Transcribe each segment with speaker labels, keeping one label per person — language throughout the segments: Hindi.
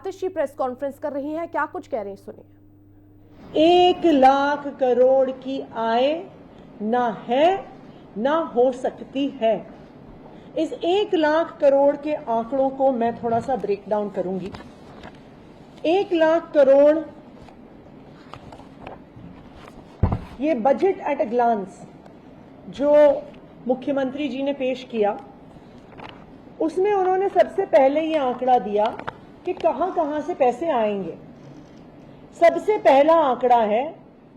Speaker 1: आतिशी प्रेस कॉन्फ्रेंस कर रही है, क्या कुछ कह रही सुनिए।
Speaker 2: 1 लाख करोड़ की आय ना है ना हो सकती है। इस 1 लाख करोड़ के आंकड़ों को मैं थोड़ा सा ब्रेक डाउन करूंगी। 1 लाख करोड़ ये बजट एट अ ग्लांस जो मुख्यमंत्री जी ने पेश किया, उसमें उन्होंने सबसे पहले ये आंकड़ा दिया कि कहां कहां से पैसे आएंगे। सबसे पहला आंकड़ा है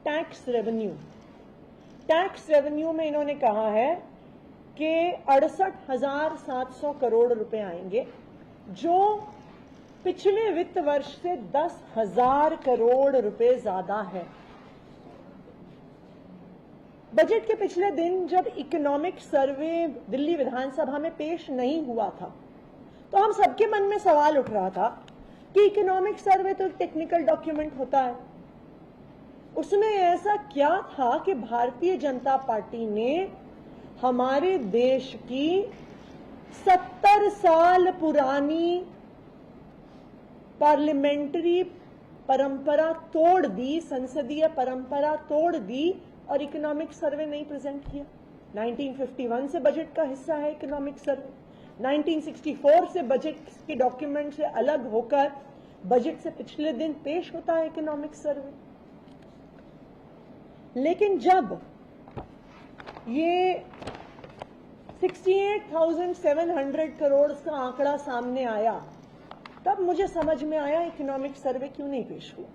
Speaker 2: टैक्स रेवेन्यू। टैक्स रेवेन्यू में इन्होंने कहा है कि 68,700 करोड़ रुपए आएंगे, जो पिछले वित्त वर्ष से 10,000 करोड़ रुपए ज्यादा है। बजट के पिछले दिन जब इकोनॉमिक सर्वे दिल्ली विधानसभा में पेश नहीं हुआ था, तो हम सबके मन में सवाल उठ रहा था कि इकोनॉमिक सर्वे तो एक टेक्निकल डॉक्यूमेंट होता है, उसमें ऐसा क्या था कि भारतीय जनता पार्टी ने हमारे देश की 70 साल पुरानी पार्लियामेंट्री परंपरा तोड़ दी, संसदीय परंपरा तोड़ दी और इकोनॉमिक सर्वे नहीं प्रेजेंट किया। 1951 से बजट का हिस्सा है इकोनॉमिक सर्वे। 1964 से बजट के डॉक्यूमेंट से अलग होकर बजट से पिछले दिन पेश होता है इकोनॉमिक सर्वे। लेकिन जब ये 68,700 करोड़ का आंकड़ा सामने आया, तब मुझे समझ में आया इकोनॉमिक सर्वे क्यों नहीं पेश हुआ।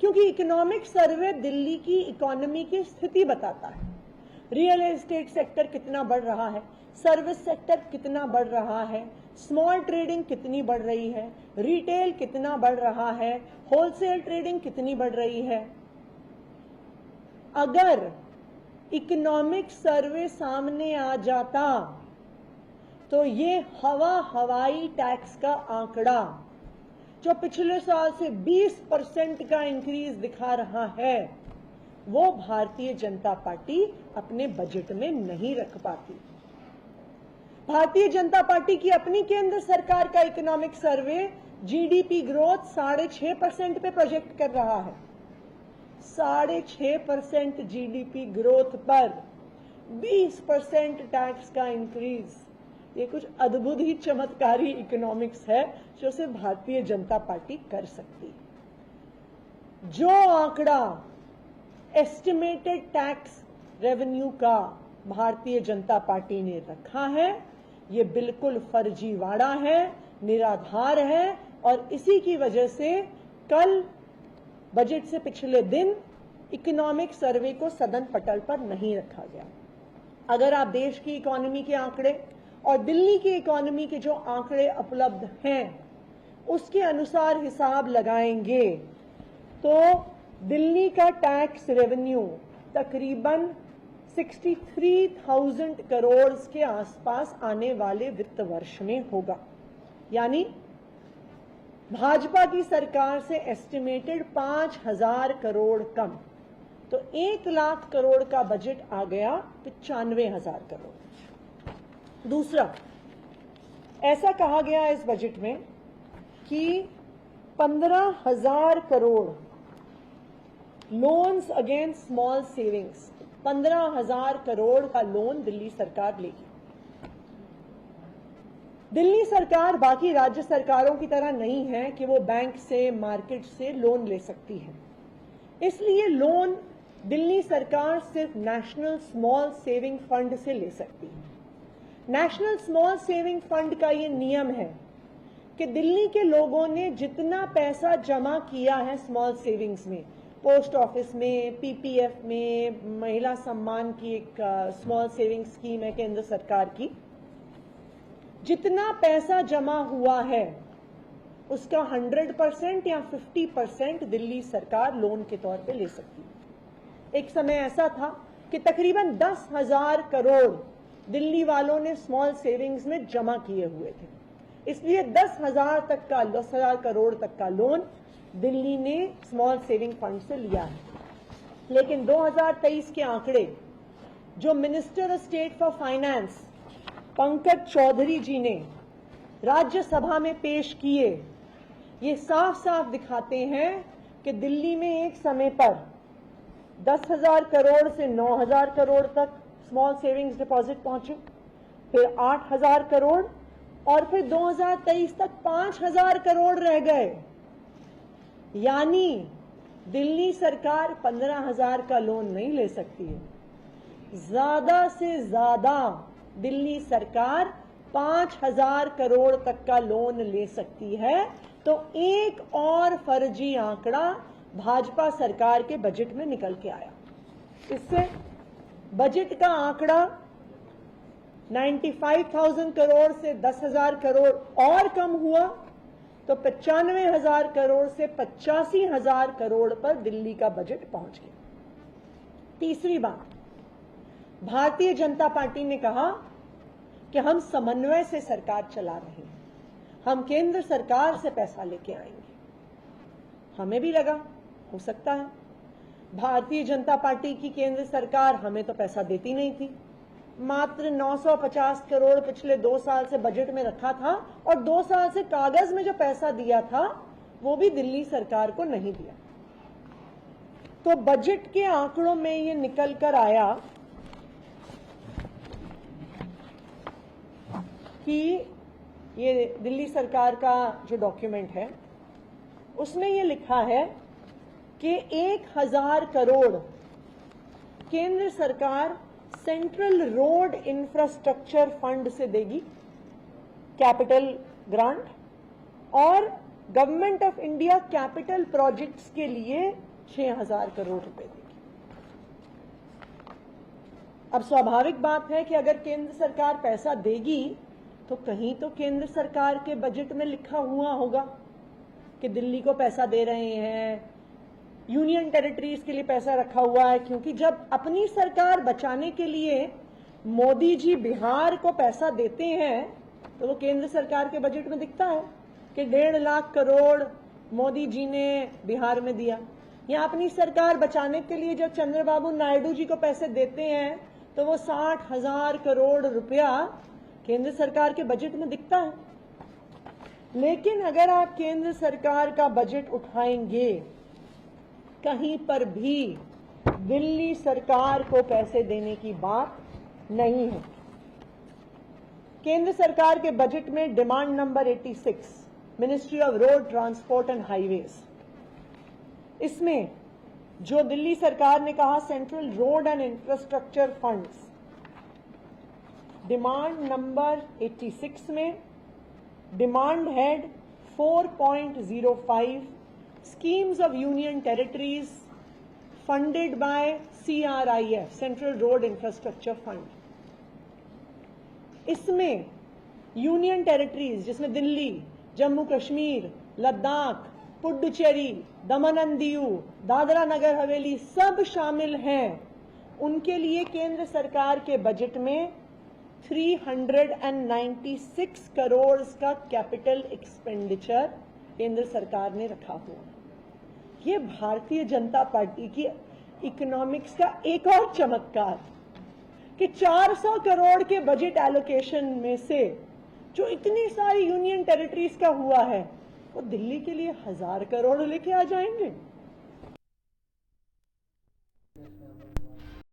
Speaker 2: क्योंकि इकोनॉमिक सर्वे दिल्ली की इकोनॉमी की स्थिति बताता है। रियल एस्टेट सेक्टर कितना बढ़ रहा है, सर्विस सेक्टर कितना बढ़ रहा है, स्मॉल ट्रेडिंग कितनी बढ़ रही है, रिटेल कितना बढ़ रहा है, होलसेल ट्रेडिंग कितनी बढ़ रही है। अगर इकोनॉमिक सर्वे सामने आ जाता तो ये हवाई टैक्स का आंकड़ा जो पिछले साल से 20% का इंक्रीज दिखा रहा है, वो भारतीय जनता पार्टी अपने बजट में नहीं रख पाती। भारतीय जनता पार्टी की अपनी केंद्र सरकार का इकोनॉमिक सर्वे जीडीपी ग्रोथ 6.5% पे प्रोजेक्ट कर रहा है। 6.5% जीडीपी ग्रोथ पर 20% टैक्स का इंक्रीज, ये कुछ अद्भुत ही चमत्कारी इकोनॉमिक्स है जो सिर्फ भारतीय जनता पार्टी कर सकती है। जो आंकड़ा एस्टिमेटेड टैक्स रेवेन्यू का भारतीय जनता पार्टी ने रखा है, ये बिल्कुल फर्जीवाड़ा है, निराधार है, और इसी की वजह से कल बजट से पिछले दिन इकोनॉमिक सर्वे को सदन पटल पर नहीं रखा गया। अगर आप देश की इकोनॉमी के आंकड़े और दिल्ली की इकोनॉमी के जो आंकड़े उपलब्ध हैं, उसके अनुसार हिसाब लगाएंगे तो दिल्ली का टैक्स रेवेन्यू तकरीबन 63,000 करोड़ के आसपास आने वाले वित्त वर्ष में होगा। यानी भाजपा की सरकार से एस्टिमेटेड 5,000 करोड़ कम, तो 1 लाख करोड़ का बजट आ गया 95,000 करोड़। दूसरा, ऐसा कहा गया इस बजट में कि 15,000 crore loans against small savings, 15,000 crore का लोन दिल्ली सरकार लेगी। दिल्ली सरकार बाकी राज्य सरकारों की तरह नहीं है कि वो बैंक से, मार्केट से लोन ले सकती है। इसलिए लोन दिल्ली सरकार सिर्फ नेशनल स्मॉल सेविंग फंड से ले सकती है। नेशनल स्मॉल सेविंग फंड का ये नियम है कि दिल्ली के लोगों ने जितना पैसा जमा किया है स्मॉल सेविंग्स में, पोस्ट ऑफिस में, पीपीएफ में, महिला सम्मान की एक स्मॉल सेविंग स्कीम है केंद्र सरकार की, जितना पैसा जमा हुआ है उसका 100% या 50% दिल्ली सरकार लोन के तौर पे ले सकती है। एक समय ऐसा था कि तकरीबन 10,000 करोड़ दिल्ली वालों ने स्मॉल सेविंग्स में जमा किए हुए थे, इसलिए 10,000 करोड़ तक का लोन दिल्ली ने स्मॉल सेविंग फंड से लिया है। लेकिन 2023 के आंकड़े जो minister of state for finance Pankaj Chaudhary ji ने राज्यसभा में पेश किए, ये साफ साफ दिखाते हैं कि दिल्ली में एक समय पर 10,000 करोड़ से 9,000 करोड़ तक स्मॉल सेविंग्स डिपॉजिट पहुंचे, फिर 8,000 करोड़ और फिर 2023 तक 5,000 करोड़ रह गए। यानी दिल्ली सरकार 15,000 का लोन नहीं ले सकती है, ज्यादा से ज्यादा दिल्ली सरकार 5,000 करोड़ तक का लोन ले सकती है। तो एक और फर्जी आंकड़ा भाजपा सरकार के बजट में निकल के आया। इससे बजट का आंकड़ा 95,000 करोड़ से 10,000 करोड़ और कम हुआ, तो 95,000 करोड़ से 85,000 करोड़ पर दिल्ली का बजट पहुंच गया। तीसरी बात, भारतीय जनता पार्टी ने कहा कि हम समन्वय से सरकार चला रहे हैं, हम केंद्र सरकार से पैसा लेके आएंगे। हमें भी लगा हो सकता है, भारतीय जनता पार्टी की केंद्र सरकार हमें तो पैसा देती नहीं थी, मात्र 950 करोड़ पिछले 2 साल से बजट में रखा था और 2 साल से कागज में जो पैसा दिया था वो भी दिल्ली सरकार को नहीं दिया। तो बजट के आंकड़ों में ये निकल कर आया कि ये दिल्ली सरकार का जो डॉक्यूमेंट है उसमें ये लिखा है कि 1,000 करोड़ केंद्र सरकार सेंट्रल रोड इंफ्रास्ट्रक्चर फंड से देगी, कैपिटल ग्रांट, और government of India capital projects के लिए 6,000 करोड़ रुपए देगी। अब स्वाभाविक बात है कि अगर केंद्र सरकार पैसा देगी तो कहीं तो केंद्र सरकार के बजट में लिखा हुआ होगा कि दिल्ली को पैसा दे रहे हैं, यूनियन टेरिटरीज के लिए पैसा रखा हुआ है। क्योंकि जब अपनी सरकार बचाने के लिए मोदी जी बिहार को पैसा देते हैं तो वो केंद्र सरकार के बजट में दिखता है कि 1.5 लाख करोड़ मोदी जी ने बिहार में दिया। या अपनी सरकार बचाने के लिए जब चंद्रबाबू नायडू जी को पैसे देते हैं तो वो 60,000 करोड़ रुपया केंद्र सरकार के बजट में दिखता है। लेकिन अगर आप केंद्र सरकार का बजट उठाएंगे, कहीं पर भी दिल्ली सरकार को पैसे देने की बात नहीं है। केंद्र सरकार के बजट में demand number 86, ministry of road transport and highways, इसमें जो दिल्ली सरकार ने कहा central road and infrastructure funds, demand number 86 में demand head 4.05 schemes of union territories funded by CRIF, Central Road Infrastructure Fund. इसमें यूनियन टेरिटरीज जिसमें दिल्ली, जम्मू कश्मीर, लद्दाख, पुडुचेरी, दमन एंड दीव, दादरा नगर हवेली सब शामिल हैं। उनके लिए केंद्र सरकार के बजट में 396 करोड़ का कैपिटल एक्सपेंडिचर केंद्र सरकार ने रखा हुआ। ये भारतीय जनता पार्टी की इकोनॉमिक्स का एक और चमत्कार कि 400 करोड़ के बजट एलोकेशन में से जो इतनी सारी यूनियन टेरिटरीज का हुआ है वो दिल्ली के लिए 1,000 करोड़ लेके आ जाएंगे।